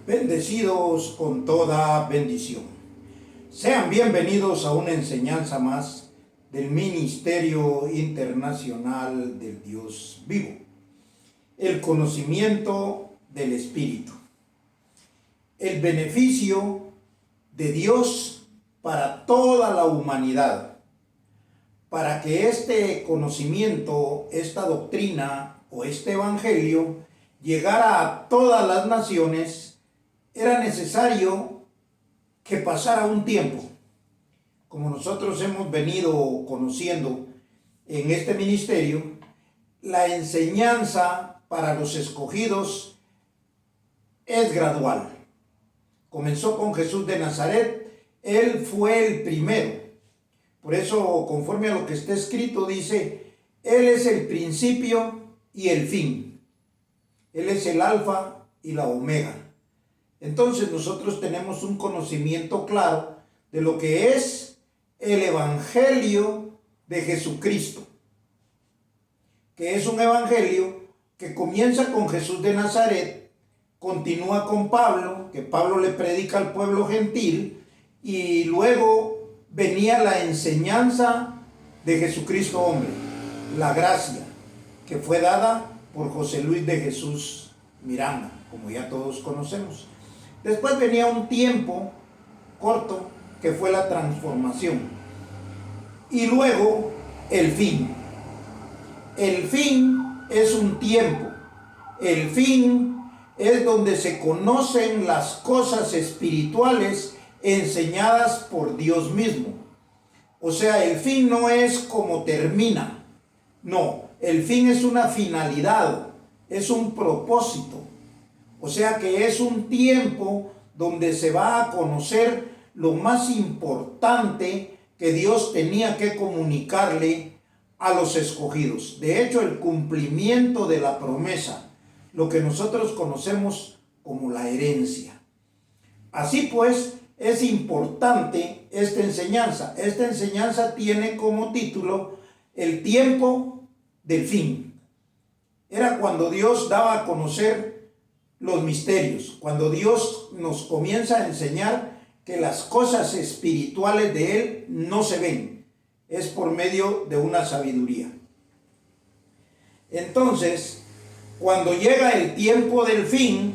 Bendecidos con toda bendición. Sean bienvenidos a una enseñanza más del Ministerio Internacional del Dios Vivo. El conocimiento del Espíritu. El beneficio de Dios para toda la humanidad. Para que este conocimiento, esta doctrina o este evangelio llegara a todas las naciones, era necesario que pasara un tiempo. Como nosotros hemos venido conociendo en este ministerio, la enseñanza para los escogidos es gradual. Comenzó con Jesús de Nazaret, Él fue el primero. Por eso, conforme a lo que está escrito, dice, Él es el principio y el fin. Él es el alfa y la omega. Entonces nosotros tenemos un conocimiento claro de lo que es el evangelio de Jesucristo, que es un evangelio que comienza con Jesús de Nazaret, continúa con Pablo, que Pablo le predica al pueblo gentil, y luego venía la enseñanza de Jesucristo hombre, la gracia, que fue dada por José Luis de Jesús Miranda, como ya todos conocemos. Después venía un tiempo corto que fue la transformación. Y luego el fin. El fin es un tiempo. El fin es donde se conocen las cosas espirituales enseñadas por Dios mismo. O sea, el fin no es como termina. No, el fin es una finalidad, es un propósito. O sea que es un tiempo donde se va a conocer lo más importante que Dios tenía que comunicarle a los escogidos. De hecho, el cumplimiento de la promesa, lo que nosotros conocemos como la herencia. Así pues, es importante esta enseñanza. Esta enseñanza tiene como título el tiempo del fin. Era cuando Dios daba a conocer los misterios, cuando Dios nos comienza a enseñar que las cosas espirituales de Él no se ven, es por medio de una sabiduría. Entonces, cuando llega el tiempo del fin,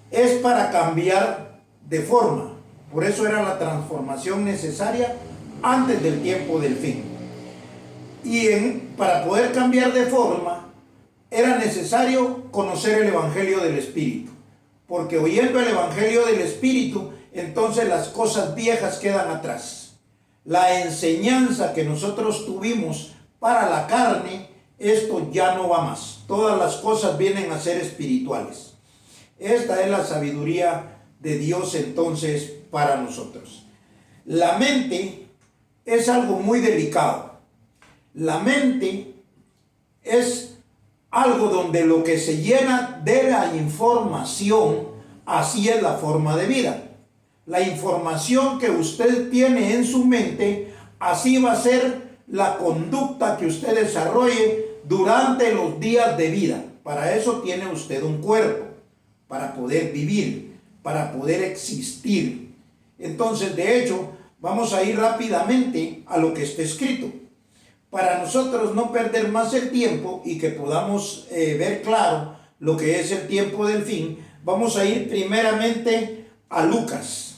es para cambiar de forma. Por eso era la transformación necesaria antes del tiempo del fin. Y para poder cambiar de forma, era necesario conocer el Evangelio del Espíritu, porque oyendo el Evangelio del Espíritu, entonces las cosas viejas quedan atrás. La enseñanza que nosotros tuvimos para la carne, esto ya no va más. Todas las cosas vienen a ser espirituales. Esta es la sabiduría de Dios entonces para nosotros. La mente es algo muy delicado. La mente es algo donde lo que se llena de la información, así es la forma de vida. La información que usted tiene en su mente, así va a ser la conducta que usted desarrolle durante los días de vida. Para eso tiene usted un cuerpo, para poder vivir, para poder existir. Entonces, de hecho, vamos a ir rápidamente a lo que está escrito. Para nosotros no perder más el tiempo y que podamos ver claro lo que es el tiempo del fin, vamos a ir primeramente a Lucas.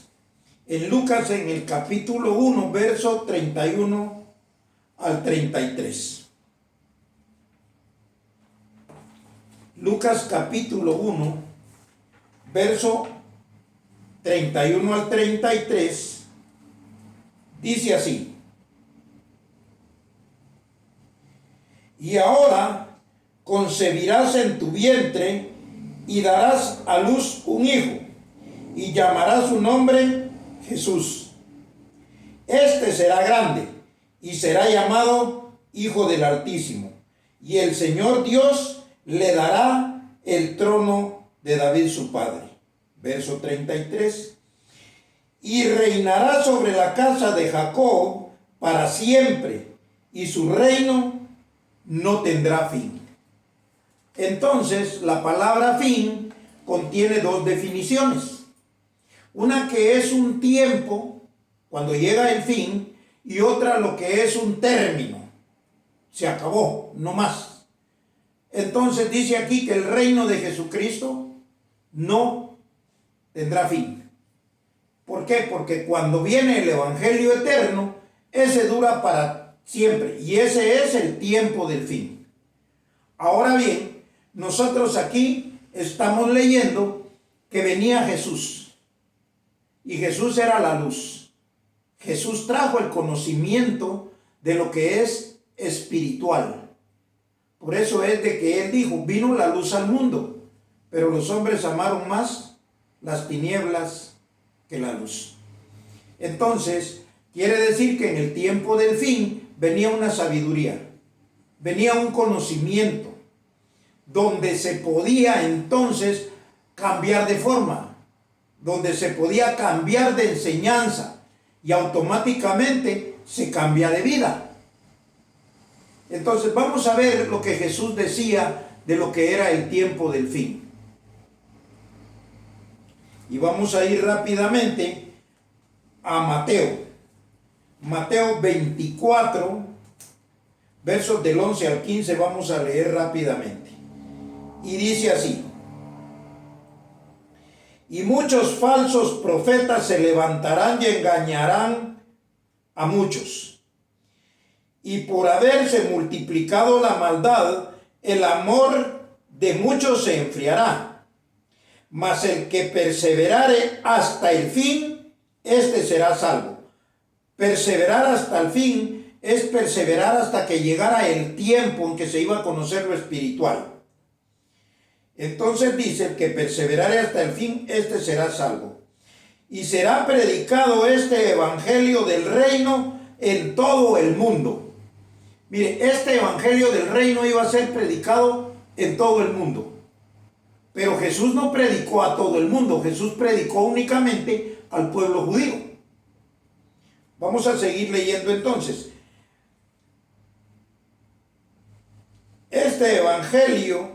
En Lucas, en el capítulo 1, verso 31 al 33. Lucas capítulo 1, verso 31 al 33, dice así. Y ahora concebirás en tu vientre y darás a luz un hijo, y llamarás su nombre Jesús. Este será grande y será llamado Hijo del Altísimo, y el Señor Dios le dará el trono de David su padre. Verso 33. Y reinará sobre la casa de Jacob para siempre, y su reino no tendrá fin. Entonces, la palabra fin contiene dos definiciones. Una que es un tiempo, cuando llega el fin, y otra lo que es un término. Se acabó, no más. Entonces dice aquí que el reino de Jesucristo no tendrá fin. ¿Por qué? Porque cuando viene el evangelio eterno, ese dura para siempre, y ese es el tiempo del fin. Ahora bien, nosotros aquí estamos leyendo que venía Jesús, y Jesús era la luz. Jesús trajo el conocimiento de lo que es espiritual. Por eso es de que él dijo, vino la luz al mundo, pero los hombres amaron más las tinieblas que la luz. Entonces, quiere decir que en el tiempo del fin venía una sabiduría, venía un conocimiento, donde se podía entonces cambiar de forma, donde se podía cambiar de enseñanza y automáticamente se cambia de vida. Entonces vamos a ver lo que Jesús decía de lo que era el tiempo del fin. Y vamos a ir rápidamente a Mateo. Mateo 24, versos del 11 al 15, vamos a leer rápidamente. Y dice así: y muchos falsos profetas se levantarán y engañarán a muchos. Y por haberse multiplicado la maldad, el amor de muchos se enfriará. Mas el que perseverare hasta el fin, éste será salvo. Perseverar hasta el fin es perseverar hasta que llegara el tiempo en que se iba a conocer lo espiritual. Entonces dice, el que perseverare hasta el fin, éste será salvo. Y será predicado este evangelio del reino en todo el mundo. Mire, este evangelio del reino iba a ser predicado en todo el mundo. Pero Jesús no predicó a todo el mundo, Jesús predicó únicamente al pueblo judío. Vamos a seguir leyendo entonces. Este evangelio,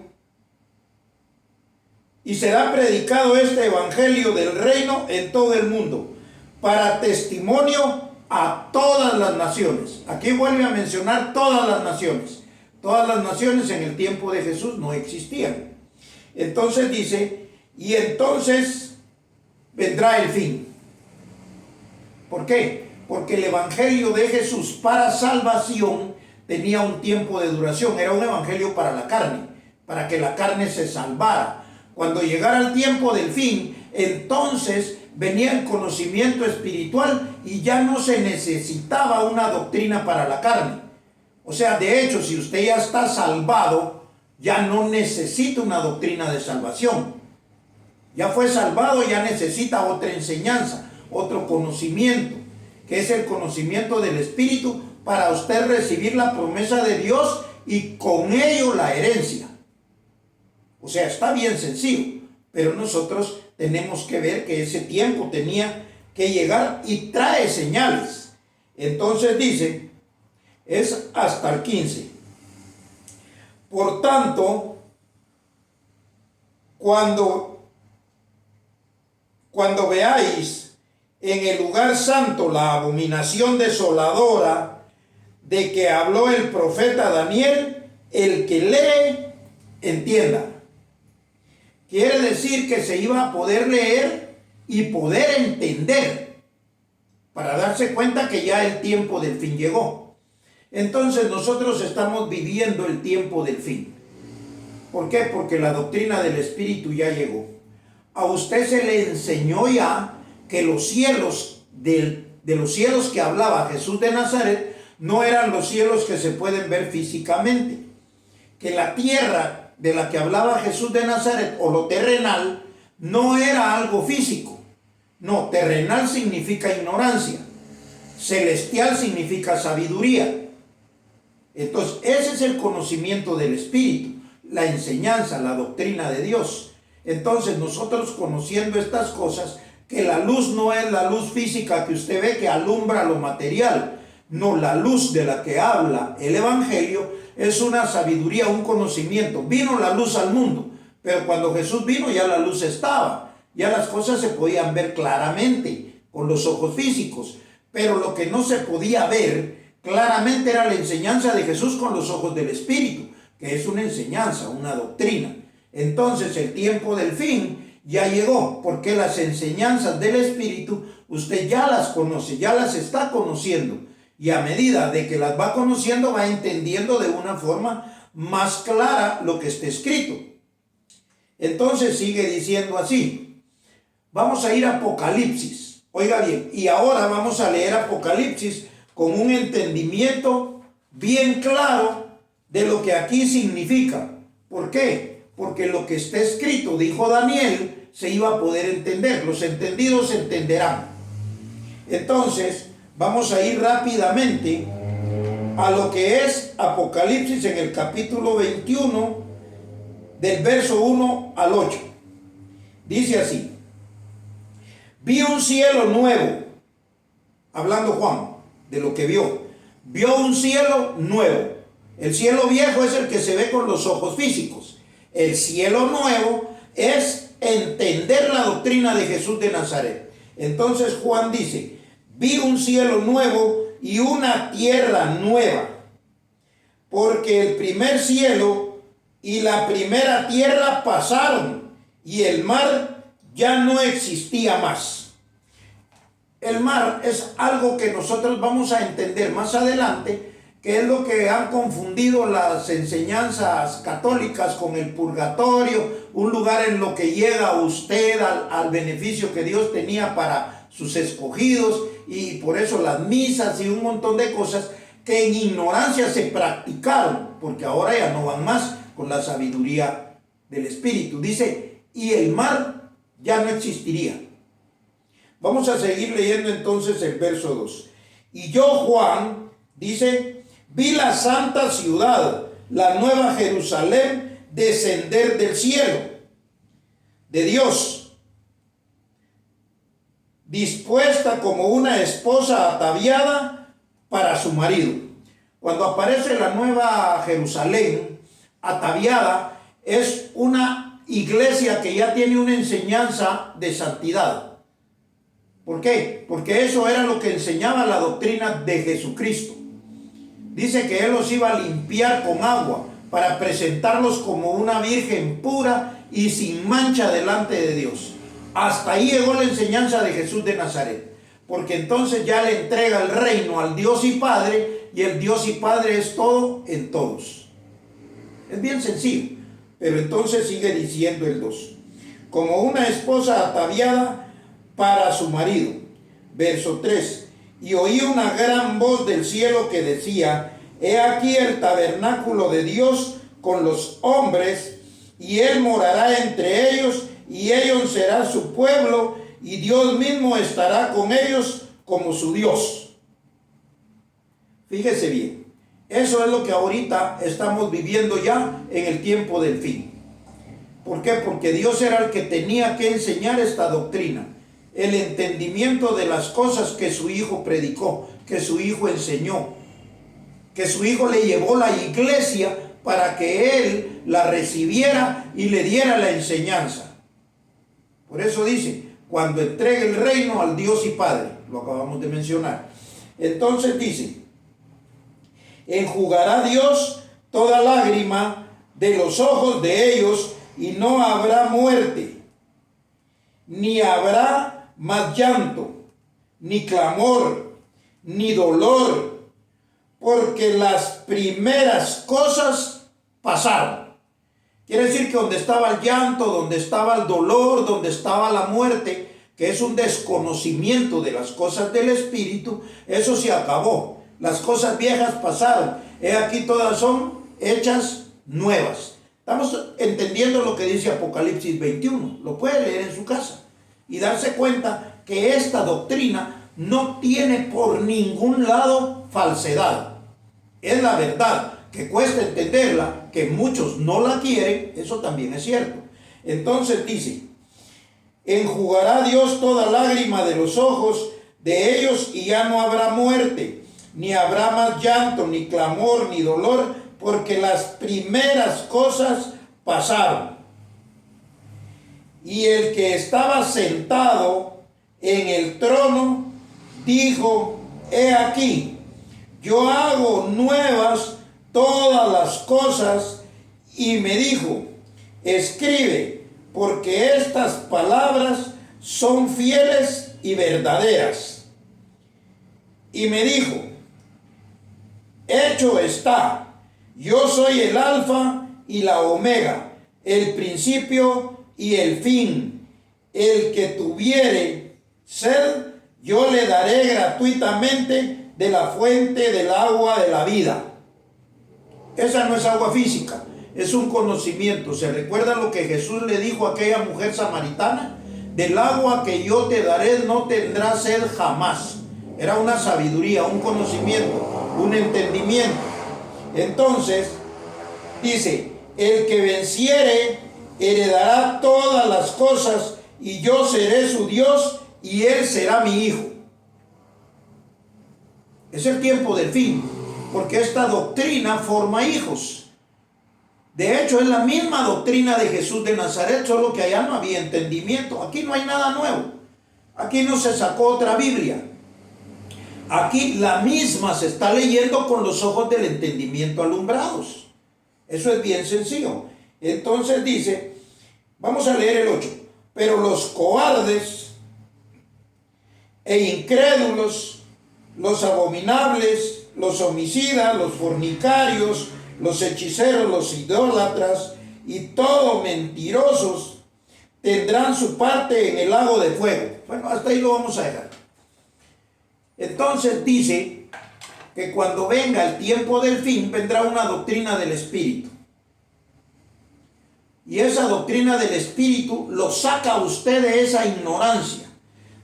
y será predicado este evangelio del reino en todo el mundo, para testimonio a todas las naciones. Aquí vuelve a mencionar todas las naciones. Todas las naciones en el tiempo de Jesús no existían. Entonces dice, y entonces vendrá el fin. ¿Por qué? Porque el evangelio de Jesús para salvación tenía un tiempo de duración. Era un evangelio para la carne, para que la carne se salvara. Cuando llegara el tiempo del fin, entonces venía el conocimiento espiritual y ya no se necesitaba una doctrina para la carne. O sea, de hecho, si usted ya está salvado, ya no necesita una doctrina de salvación. Ya fue salvado, ya necesita otra enseñanza, otro conocimiento, que es el conocimiento del Espíritu para usted recibir la promesa de Dios y con ello la herencia. O sea, está bien sencillo, pero nosotros tenemos que ver que ese tiempo tenía que llegar y trae señales. Entonces dice, es hasta el 15. Por tanto, cuando veáis en el lugar santo la abominación desoladora de que habló el profeta Daniel, el que lee, entienda. Quiere decir que se iba a poder leer y poder entender para darse cuenta que ya el tiempo del fin llegó. Entonces nosotros estamos viviendo el tiempo del fin. ¿Por qué? Porque la doctrina del Espíritu ya llegó. A usted se le enseñó ya que los cielos, de los cielos que hablaba Jesús de Nazaret, no eran los cielos que se pueden ver físicamente. Que la tierra de la que hablaba Jesús de Nazaret, o lo terrenal, no era algo físico. No, terrenal significa ignorancia. Celestial significa sabiduría. Entonces, ese es el conocimiento del Espíritu, la enseñanza, la doctrina de Dios. Entonces, nosotros conociendo estas cosas, que la luz no es la luz física que usted ve que alumbra lo material. No, la luz de la que habla el Evangelio es una sabiduría, un conocimiento. Vino la luz al mundo, pero cuando Jesús vino ya la luz estaba. Ya las cosas se podían ver claramente con los ojos físicos, pero lo que no se podía ver claramente era la enseñanza de Jesús con los ojos del Espíritu, que es una enseñanza, una doctrina. Entonces el tiempo del fin ya llegó, porque las enseñanzas del Espíritu usted ya las conoce, ya las está conociendo, y a medida de que las va conociendo va entendiendo de una forma más clara lo que está escrito. Entonces sigue diciendo así. Vamos a ir a Apocalipsis. Oiga bien, y ahora vamos a leer Apocalipsis con un entendimiento bien claro de lo que aquí significa. ¿Por qué? Porque lo que está escrito, dijo Daniel, se iba a poder entender. Los entendidos entenderán. Entonces, vamos a ir rápidamente a lo que es Apocalipsis en el capítulo 21, del verso 1 al 8. Dice así: vi un cielo nuevo, hablando Juan de lo que vio un cielo nuevo. El cielo viejo es el que se ve con los ojos físicos. El cielo nuevo es entender la doctrina de Jesús de Nazaret. Entonces Juan dice: vi un cielo nuevo y una tierra nueva, porque el primer cielo y la primera tierra pasaron, y el mar ya no existía más. El mar es algo que nosotros vamos a entender más adelante, que es lo que han confundido las enseñanzas católicas con el purgatorio, un lugar en lo que llega usted al beneficio que Dios tenía para sus escogidos, y por eso las misas y un montón de cosas que en ignorancia se practicaron, porque ahora ya no van más con la sabiduría del Espíritu. Dice, y el mar ya no existiría. Vamos a seguir leyendo entonces el verso 2. Y yo, Juan, dice, vi la santa ciudad, la nueva Jerusalén, descender del cielo de Dios, dispuesta como una esposa ataviada para su marido. Cuando aparece la nueva Jerusalén ataviada, es una iglesia que ya tiene una enseñanza de santidad. ¿Por qué? Porque eso era lo que enseñaba la doctrina de Jesucristo. Dice que Él los iba a limpiar con agua para presentarlos como una virgen pura y sin mancha delante de Dios. Hasta ahí llegó la enseñanza de Jesús de Nazaret, porque entonces ya le entrega el reino al Dios y Padre, y el Dios y Padre es todo en todos. Es bien sencillo, pero entonces sigue diciendo el 2. Como una esposa ataviada para su marido. Verso 3. Y oí una gran voz del cielo que decía: he aquí el tabernáculo de Dios con los hombres, y Él morará entre ellos, y ellos serán su pueblo, y Dios mismo estará con ellos como su Dios. Fíjese bien, eso es lo que ahorita estamos viviendo ya en el tiempo del fin. ¿Por qué? Porque Dios era el que tenía que enseñar esta doctrina, el entendimiento de las cosas que su Hijo predicó, que su Hijo enseñó, que su Hijo le llevó la iglesia para que Él la recibiera y le diera la enseñanza. Por eso dice, cuando entregue el reino al Dios y Padre, lo acabamos de mencionar. Entonces dice, enjugará Dios toda lágrima de los ojos de ellos, y no habrá muerte, ni habrá más llanto, ni clamor, ni dolor, porque las primeras cosas pasaron. Quiere decir que donde estaba el llanto, donde estaba el dolor, donde estaba la muerte, que es un desconocimiento de las cosas del Espíritu, eso se acabó. Las cosas viejas pasaron. He aquí todas son hechas nuevas. Estamos entendiendo lo que dice Apocalipsis 21. Lo puede leer en su casa y darse cuenta que esta doctrina no tiene por ningún lado falsedad. Es la verdad, que cuesta entenderla, que muchos no la quieren, eso también es cierto. Entonces dice, enjugará Dios toda lágrima de los ojos de ellos, y ya no habrá muerte, ni habrá más llanto, ni clamor, ni dolor, porque las primeras cosas pasaron. Y el que estaba sentado en el trono dijo: he aquí, yo hago nuevas todas las cosas. Y me dijo: escribe, porque estas palabras son fieles y verdaderas. Y me dijo: hecho está, yo soy el Alfa y la Omega, el principio y el fin. El que tuviere sed, yo le daré gratuitamente de la fuente del agua de la vida. Esa no es agua física, es un conocimiento. ¿Se recuerda lo que Jesús le dijo a aquella mujer samaritana? Del agua que yo te daré no tendrás sed jamás. Era una sabiduría, un conocimiento, un entendimiento. Entonces, dice: el que venciere heredará todas las cosas, y yo seré su Dios, y él será mi hijo. Es el tiempo del fin, porque esta doctrina forma hijos. De hecho, es la misma doctrina de Jesús de Nazaret, solo que allá no había entendimiento. Aquí no hay nada nuevo. Aquí no se sacó otra Biblia. Aquí la misma se está leyendo con los ojos del entendimiento alumbrados. Eso es bien sencillo. Entonces dice, vamos a leer el 8. Pero los cobardes e incrédulos, los abominables, los homicidas, los fornicarios, los hechiceros, los idólatras y todos mentirosos tendrán su parte en el lago de fuego. Bueno, hasta ahí lo vamos a dejar. Entonces dice que cuando venga el tiempo del fin, vendrá una doctrina del Espíritu. Y esa doctrina del Espíritu lo saca a usted de esa ignorancia,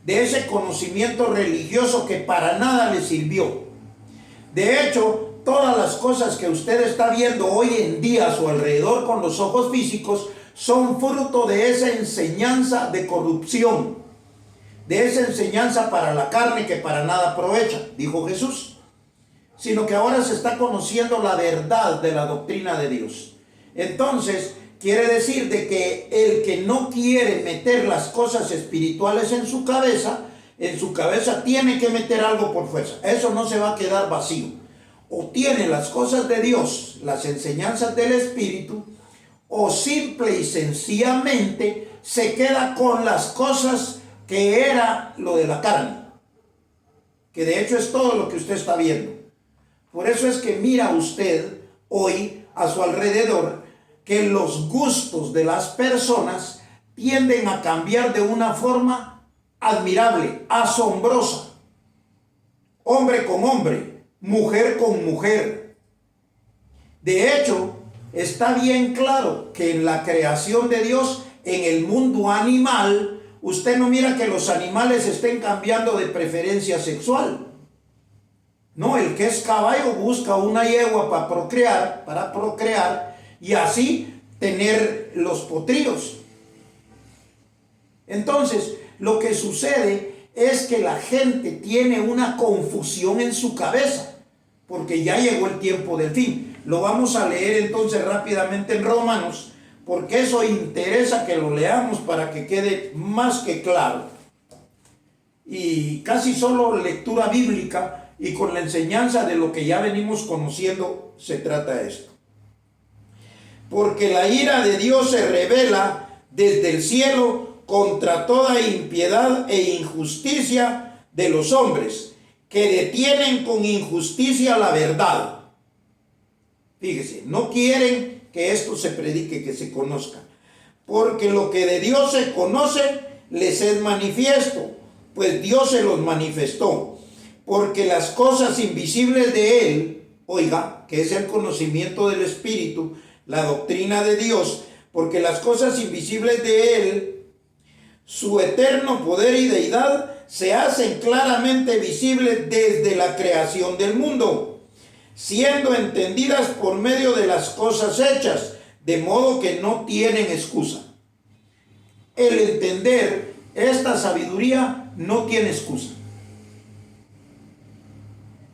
de ese conocimiento religioso que para nada le sirvió. De hecho, todas las cosas que usted está viendo hoy en día a su alrededor con los ojos físicos son fruto de esa enseñanza de corrupción, de esa enseñanza para la carne que para nada aprovecha, dijo Jesús, sino que ahora se está conociendo la verdad de la doctrina de Dios. Entonces, quiere decir de que el que no quiere meter las cosas espirituales en su cabeza tiene que meter algo por fuerza. Eso no se va a quedar vacío. O tiene las cosas de Dios, las enseñanzas del Espíritu, o simple y sencillamente se queda con las cosas que era lo de la carne, que de hecho es todo lo que usted está viendo. Por eso es que mira usted hoy a su alrededor que los gustos de las personas tienden a cambiar de una forma admirable, asombrosa. Hombre con hombre, mujer con mujer. De hecho, está bien claro que en la creación de Dios, en el mundo animal, usted no mira que los animales estén cambiando de preferencia sexual. No, el que es caballo busca una yegua para procrear y así tener los potrillos. Entonces, lo que sucede es que la gente tiene una confusión en su cabeza, porque ya llegó el tiempo del fin. Lo vamos a leer entonces rápidamente en Romanos, porque eso interesa que lo leamos para que quede más que claro. Y casi solo lectura bíblica y con la enseñanza de lo que ya venimos conociendo se trata esto. Porque la ira de Dios se revela desde el cielo contra toda impiedad e injusticia de los hombres, que detienen con injusticia la verdad. Fíjese, no quieren que esto se predique, que se conozca. Porque lo que de Dios se conoce les es manifiesto, pues Dios se los manifestó. Porque las cosas invisibles de Él, oiga, que es el conocimiento del Espíritu, la doctrina de Dios, porque las cosas invisibles de Él, su eterno poder y deidad, se hacen claramente visibles desde la creación del mundo, siendo entendidas por medio de las cosas hechas, de modo que no tienen excusa. El entender esta sabiduría no tiene excusa.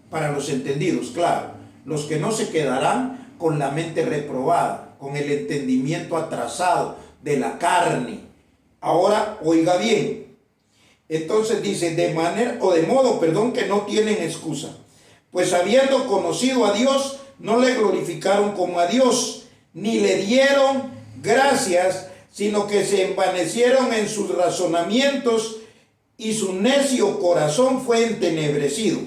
Para los entendidos, claro, los que no se quedarán con la mente reprobada, con el entendimiento atrasado de la carne, Ahora oiga bien. Entonces dice, de modo, que no tienen excusa. Pues habiendo conocido a Dios, no le glorificaron como a Dios, ni le dieron gracias, sino que se envanecieron en sus razonamientos y su necio corazón fue entenebrecido.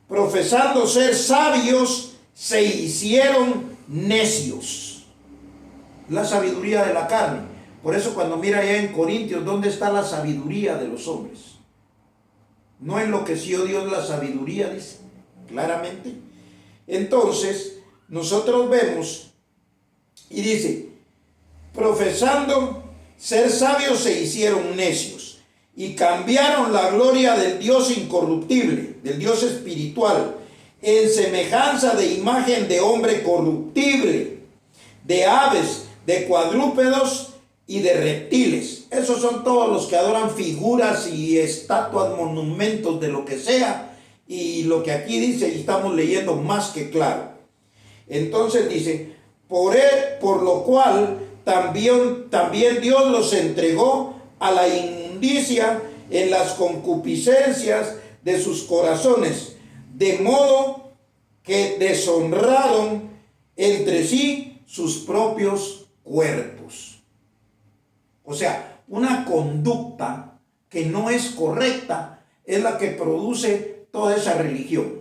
Profesando ser sabios, se hicieron necios. La sabiduría de la carne. Por eso cuando mira allá en Corintios, ¿dónde está la sabiduría de los hombres? No enloqueció Dios la sabiduría, dice claramente. Entonces, nosotros vemos y dice, profesando ser sabios se hicieron necios y cambiaron la gloria del Dios incorruptible, del Dios espiritual, en semejanza de imagen de hombre corruptible, de aves, de cuadrúpedos y de reptiles. Esos son todos los que adoran figuras y estatuas, monumentos de lo que sea, y lo que aquí dice y estamos leyendo más que claro. Entonces dice, por lo cual también Dios los entregó a la inmundicia en las concupiscencias de sus corazones, de modo que deshonraron entre sí sus propios cuerpos. O sea, una conducta que no es correcta es la que produce toda esa religión.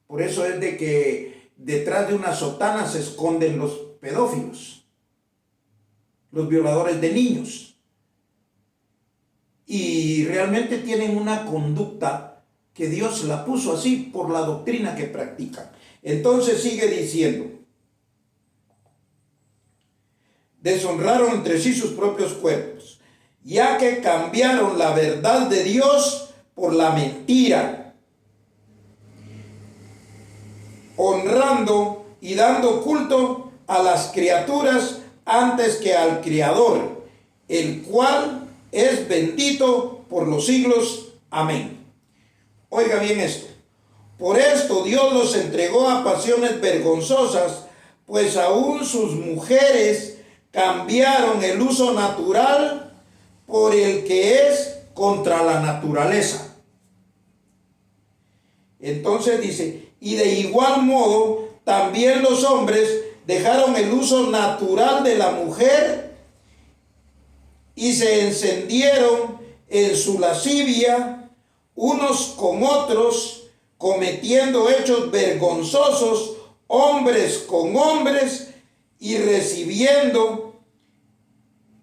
Por eso es de que detrás de una sotana se esconden los pedófilos, los violadores de niños. Y realmente tienen una conducta que Dios la puso así por la doctrina que practican. Entonces sigue diciendo, deshonraron entre sí sus propios cuerpos, ya que cambiaron la verdad de Dios por la mentira, honrando y dando culto a las criaturas antes que al Creador, el cual es bendito por los siglos. Amén. Oiga bien esto. Por esto Dios los entregó a pasiones vergonzosas, pues aún sus mujeres cambiaron el uso natural por el que es contra la naturaleza. Entonces dice, y de igual modo también los hombres dejaron el uso natural de la mujer y se encendieron en su lascivia unos con otros, cometiendo hechos vergonzosos, hombres con hombres, y recibiendo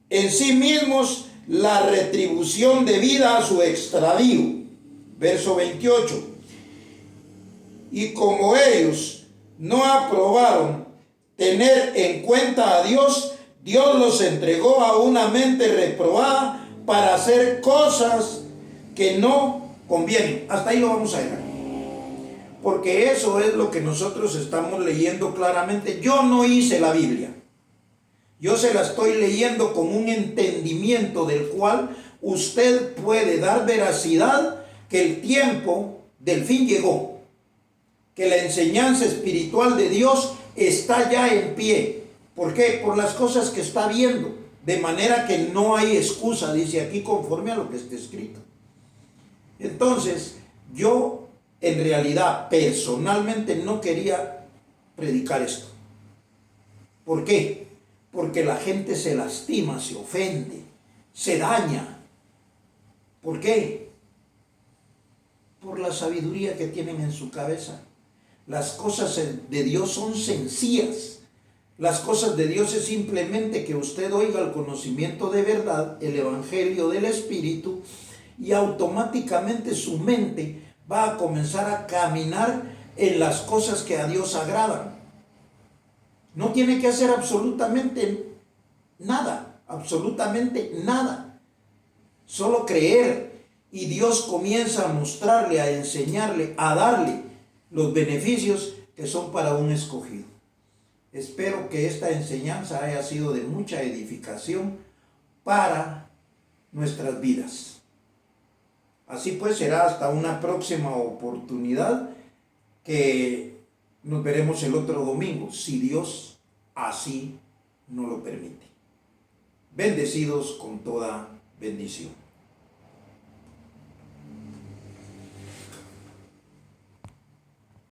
en sí mismos la retribución debida a su extravío. Verso 28. Y como ellos no aprobaron tener en cuenta a Dios, Dios los entregó a una mente reprobada para hacer cosas que no convienen. Hasta ahí lo vamos a dejar. Porque eso es lo que nosotros estamos leyendo claramente. Yo no hice la Biblia. Yo se la estoy leyendo con un entendimiento del cual usted puede dar veracidad que el tiempo del fin llegó. Que la enseñanza espiritual de Dios está ya en pie. ¿Por qué? Por las cosas que está viendo. De manera que no hay excusa, dice aquí, conforme a lo que está escrito. Entonces, yo en realidad personalmente no quería predicar esto. ¿Por qué? Porque la gente se lastima, se ofende, se daña. ¿Por qué? Por la sabiduría que tienen en su cabeza. Las cosas de Dios son sencillas. Las cosas de Dios es simplemente que usted oiga el conocimiento de verdad, el evangelio del Espíritu, y automáticamente su mente va a comenzar a caminar en las cosas que a Dios agradan. No tiene que hacer absolutamente nada, solo creer, y Dios comienza a mostrarle, a enseñarle, a darle los beneficios que son para un escogido. Espero que esta enseñanza haya sido de mucha edificación para nuestras vidas. Así pues, será hasta una próxima oportunidad que nos veremos el otro domingo, si Dios así nos lo permite. bendecidos con toda bendición.